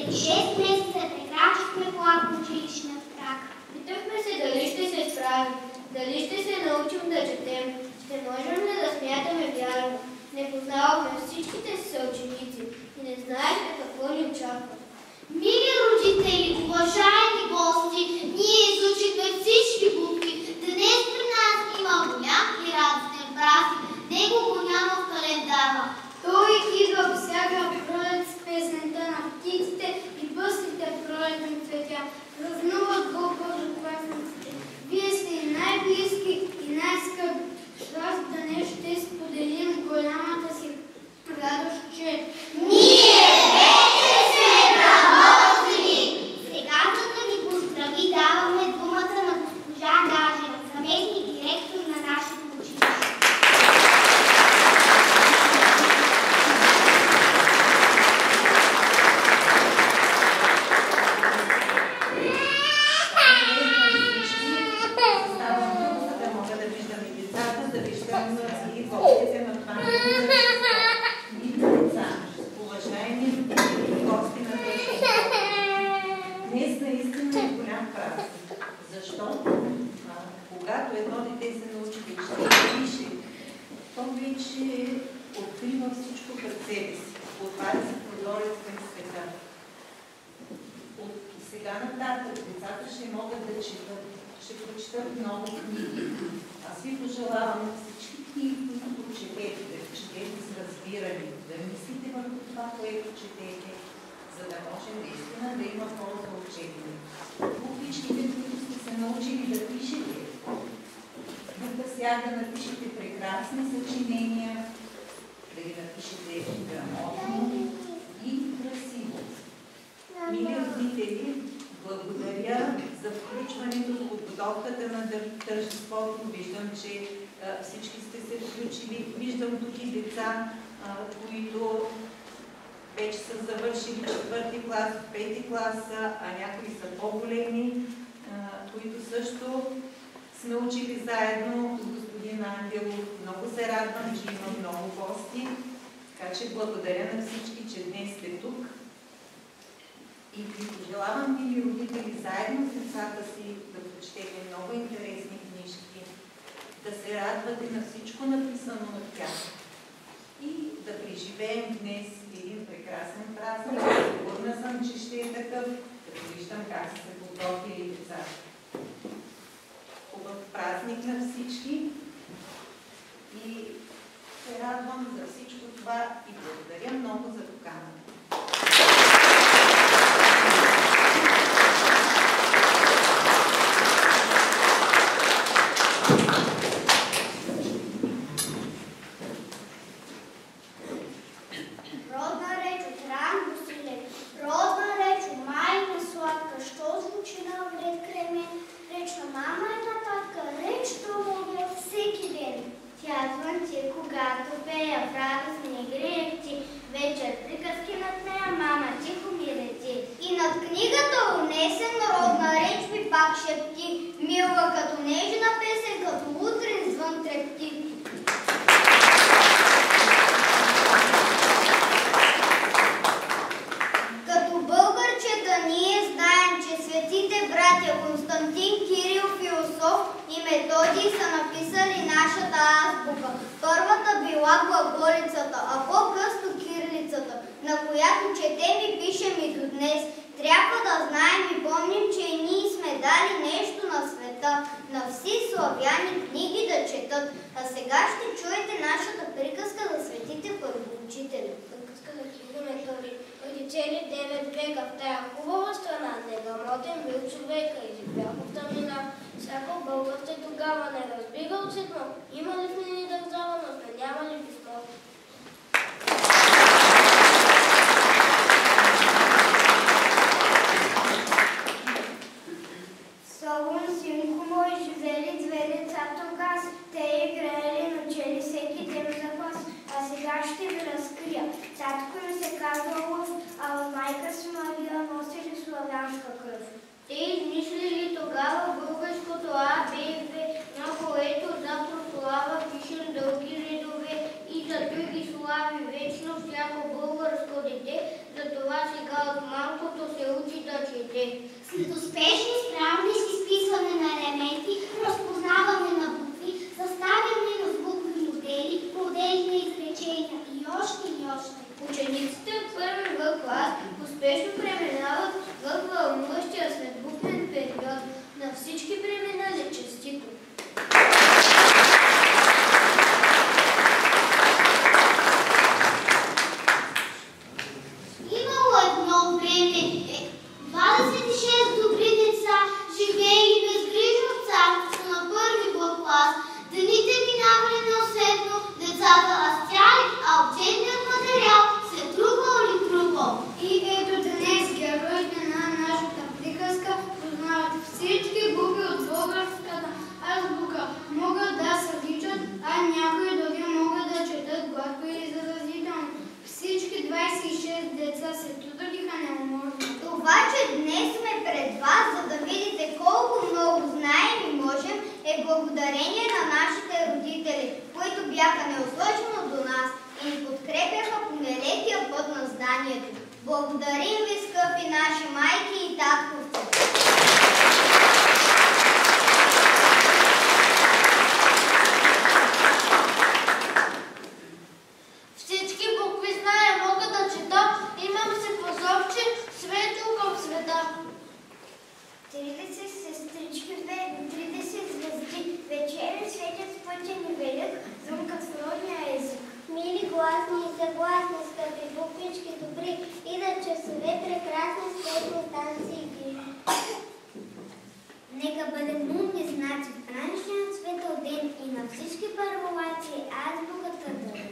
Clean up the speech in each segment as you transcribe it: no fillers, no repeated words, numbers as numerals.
Преди 6 месеца прекрачихме плак училищна прак. Питахме се дали ще се справим, дали ще се научим да четем, ще можем ли да смятаме вярно. Не познавахме всичките си съученици и не знаехме какво ни очаква. Мили родители, уважаеми гости, ние изучихме всички букви. Днес при нас има голям и радостен празник. Него го няма в календара. Той идва всяка пролет с песента на птиците и бъстрите пролетни цветя. Празнуват го първокласниците. Вие сте и най-близки и най-скъпи. С вас днес ще споделим голямата си радост, че Ние вече сме грамотни! Сега, за да ни поздрави, даваме думата на госпожа Гаджева, заместник директор на нашето училище. Днес наистина е голям празник. Защо? Когато едно дете се научи да чете и пише, то вече открива всичко пред себе си. Отваря се прозорец към света. От сега нататък децата ще могат да четат, ще прочитат много книги. Аз ви пожелавам на всички книги, които четете, да четете с разбиране, да мислите върху това, което четете, за да може наистина да има полза от четене. Буквичките, които сте се научили да пишете, тук сега да напишете прекрасни съчинения, да ги напишете грамотно и красиво. Мили родители, благодаря за включването в подготовката на тържеството. Виждам, че всички сте се включили. Виждам тук и деца, които вече са завършили 4-ти клас, 5-ти клас, а някои са по-големи, които също сме учили заедно с господин Ангелов. Много се радвам, че има много гости. Така че благодаря на всички, че днес сте тук. И ви пожелавам, мили родители, заедно с децата си да прочетете много интересни книжки, да се радвате на всичко написано от тях и да преживеем днес един прекрасен празник. Сигурна съм, че ще е такъв, като виждам как са се подготвили децата. Хубав празник на всички и се радвам за всичко това и благодаря много за поканата. Вечно всяко българско дете, затова сега от малкото като се учи да чете. След успешни справни с изписване на елементи, разпознаване на букви, съставяне на звукови модели на изречения и още и още. Учениците от първи В клас успешно преминават в вълнуващия следбуквен период. На всички преминали честито. Имало едно време 26 добри деца, живеели безгрижно в царството на първи В клас. Дените минавали неусетно, децата растяли, а учебният материал се трупал и трупал. И ето днес героите на нашата приказка познават всички букви от българската азбука. Могат да съдичат, а някои дори могат да четат гладко или заразително. Всички 26 деца се трудиха неуморно. Това, че днес сме пред вас, за да видите колко много знаем и можем, е благодарение на нашите родители, които бяха неотлъчно до нас и ни подкрепяха по нелепия път на знанието. Благодарим ви, скъпи наши майки и татковци! Всички букви знае, мога да чета, имам се позорче, светло към света. 30 сестрички, 30 звезди, вечери светят с пътя ни велик, звънкът в родния език. Мили, гласни и съгласни, скъпи буквички добри, идат часове прекрасни, светли танци и гри. Нека бъдем умни знаци в празничния светъл ден и на всички първолаци азбуката да дадем.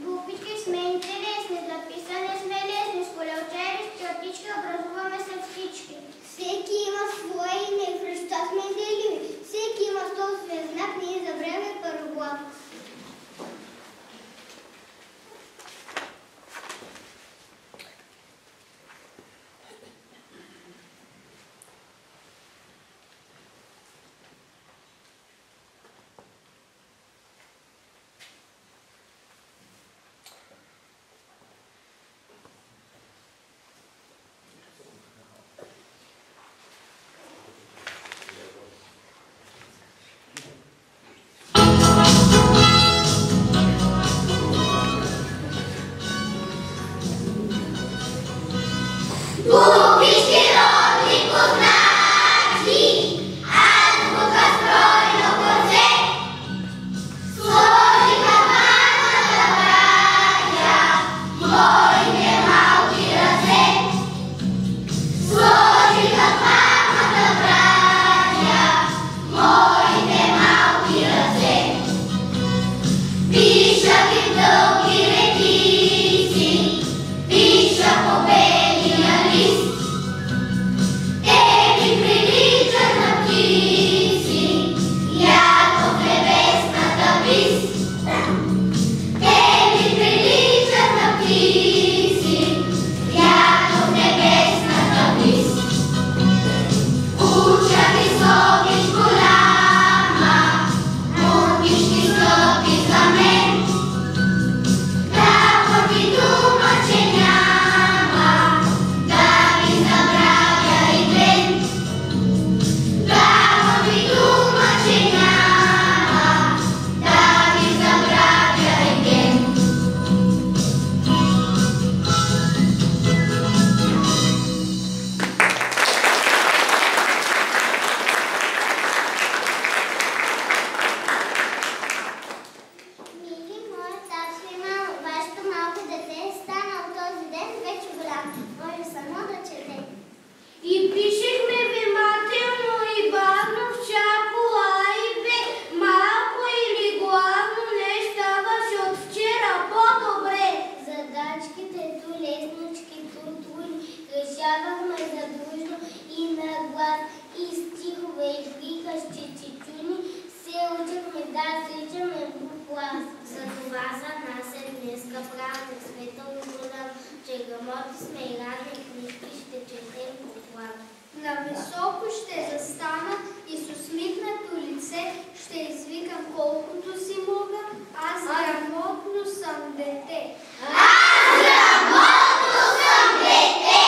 Буквички сме интересни, записане сме лесни, с колелчери, с чертички образуваме се всички. Всеки има своя име, в речта сме делими. Всеки има собствен знак, ние за време първоглав. Буквички родни познати, азбука стройно козе, сложиха двамата братя, моите малки ръце. Сложиха двамата братя, моите малки ръце. Пиша ви дълги редици, пиша по белия лист. Те ми приличат на птици, ято в небесната вис. Те ми приличат на птици, ято в небесната вис. Уча високи с голяма, буквички скъпи за мен. Таква ви дума, че няма да ви забравя и ден. Таква ви дума, че няма да ви забравя и ден. Мили, моя татко има вашето малко дете, станал този ден вече голям, може само да чете. И пишехме внимателно и бавно всяко А и Б, малко или главно не ставаше от вчера по-добре. Задачките ту леснички, ту тули, решавахме задружно и на глас, и стихове, и викащи чичуни, се учехме да сричаме в клас. Затова за нас е днеска празник, светъл и голям, че грамоти сме и разни книжки ще четем по план. Нависоко ще застана и с усмихнато лице ще извикам колкото си мога, аз грамотно съм дете. Аз грамотно съм дете!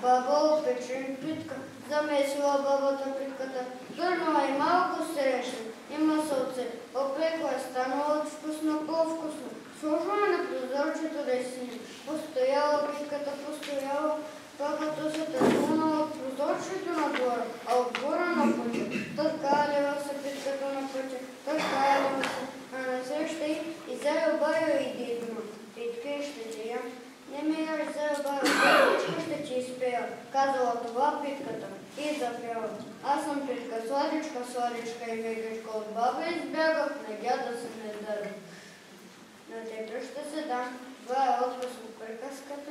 баба опече питка, замесила бабата питката, гърнала и малко среща, има сълце, опекла е станала от вкусно по-вкусно, сложила на прозорчето да е синя, постояла питката, постояла, бабата се търкунала от прозорчето на двора, а от двора на пътя, търкалява се питката на пътя, търкалява се, а насреща и взела бая и дедма. Питка ще тея. Не ме яж за бая, ще ти изпея, казала това питката и запяла. Аз съм питка, сладичка, сладичка и вегичка от баба избягах, надя да се не дара. На тебе ще се дам. Това е отказ от приказката.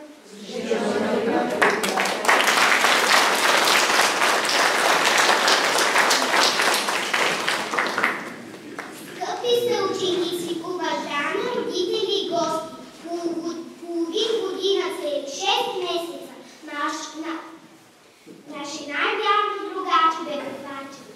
Скъпи съученици, уважаеми родители и гости, половин година след 6 месеца наши най-вярни другачи бяха плачени.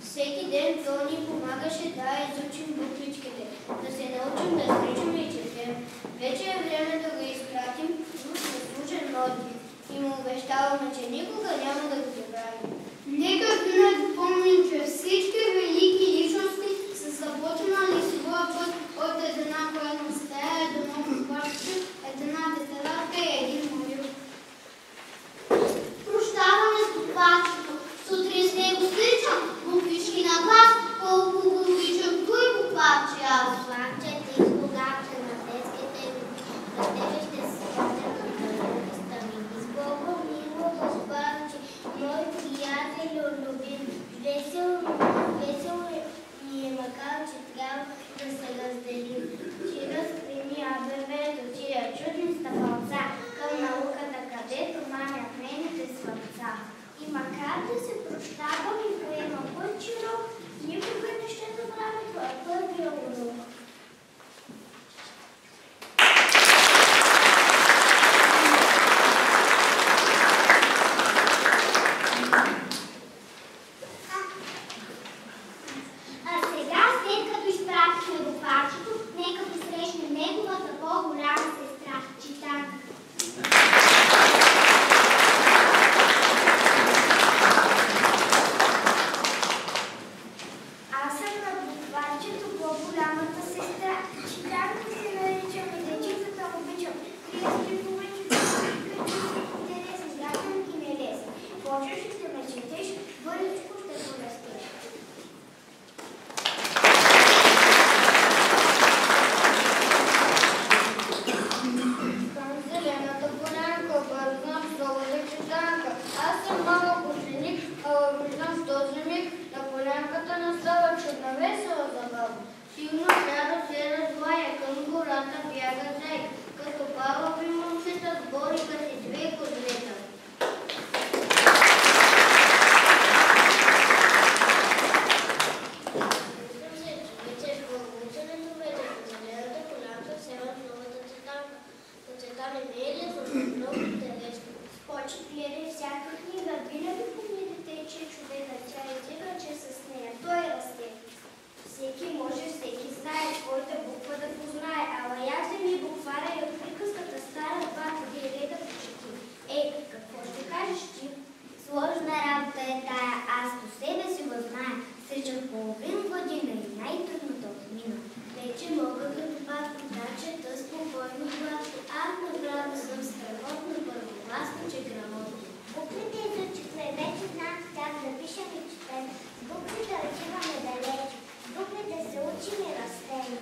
Всеки ден той ни помагаше да изучим буквичките, да се научим да стричаме и четем. Вече е време да го изпратим в заслужен отдих и му обещаваме, че никога няма да го забравим. Нека винаги помним, че всички велики личности са започнали своя път от една коедна стая, едно купачче, една тетрадка и един мобил. Прощаваме с буквачето. Сутрин с него сличам буквички на глас. Колко го обичам той букваче аз. Плачете и слугаче на детските ви. За тебе ще се ходят от дългата ми. С Богом мило букваче, мой приятел любим. Весело ми е, макар че трябва да се разделим. Ти разкрими АБВ-то, тия чудни стъпалца към науката, където манят нейните слънца. И макар да се прощавам и поема път широк, никога не ще забравя това първия урок. А сега, след като изпратихме буквачето, нека посрещнем неговата по-голяма сестра, Читанка. Аз съм на буквачето по-голямата сестра. Читанка се наричам и дечицата обичам. 30 повечето интересни, гадам и нелесни. Почваш ли да ме четеш, бързичко ще порастеш. Към зелената полянка, бързнам с долата Читанка. Аз съм малък ученик, а виждам в този миг на полянката настава чудна весела забава. Силно сяда се разлая, към гората бяга зайка, като парлови момчета сбориха си две козлета. Искам се, че вече е хвърбученето вече по зелената полянка села новата Цветанка. Но Цветане не е лесно, но много интересно. Спочи гледай всяка книга, винаги помните, че човека тя издига, че с нея той расте. Всеки може, всеки знае, своята буква да познае, ала я вземи буквара и от приказката стара двата реда почети. Ей, какво ще кажеш ти? Сложна работа е тая, аз по себе си го зная. Сричам половин година и най-трудното отмина. Вече мога като пак да чета спокойно гласно. Аз направо съм страхотно първокласно, че грамотно. Буквите изучихме, вече знам с тях да пишем и четем. С буквите отиваме далеч. С буквите се учим и растем.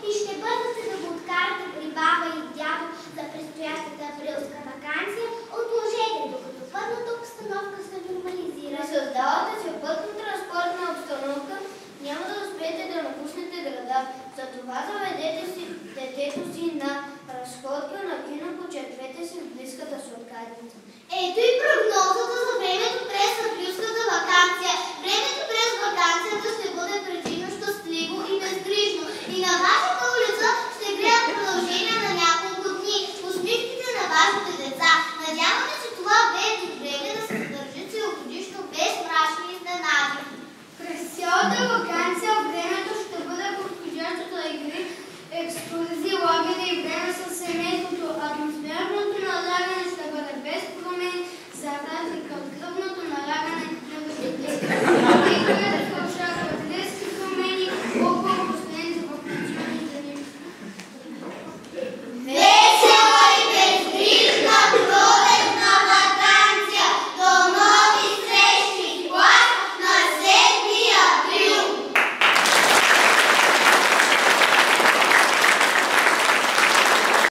и ще бързате да го откарате при баба и дядо за предстоящата априлска ваканция, отложете, докато пътната обстановка се нормализира. При създалата се пътно-транспортна обстановка няма да успеете да напуснете града. Затова заведете си детето си на разходка на кино, почерпете си в близката сладкарница. Ето и прогнозата за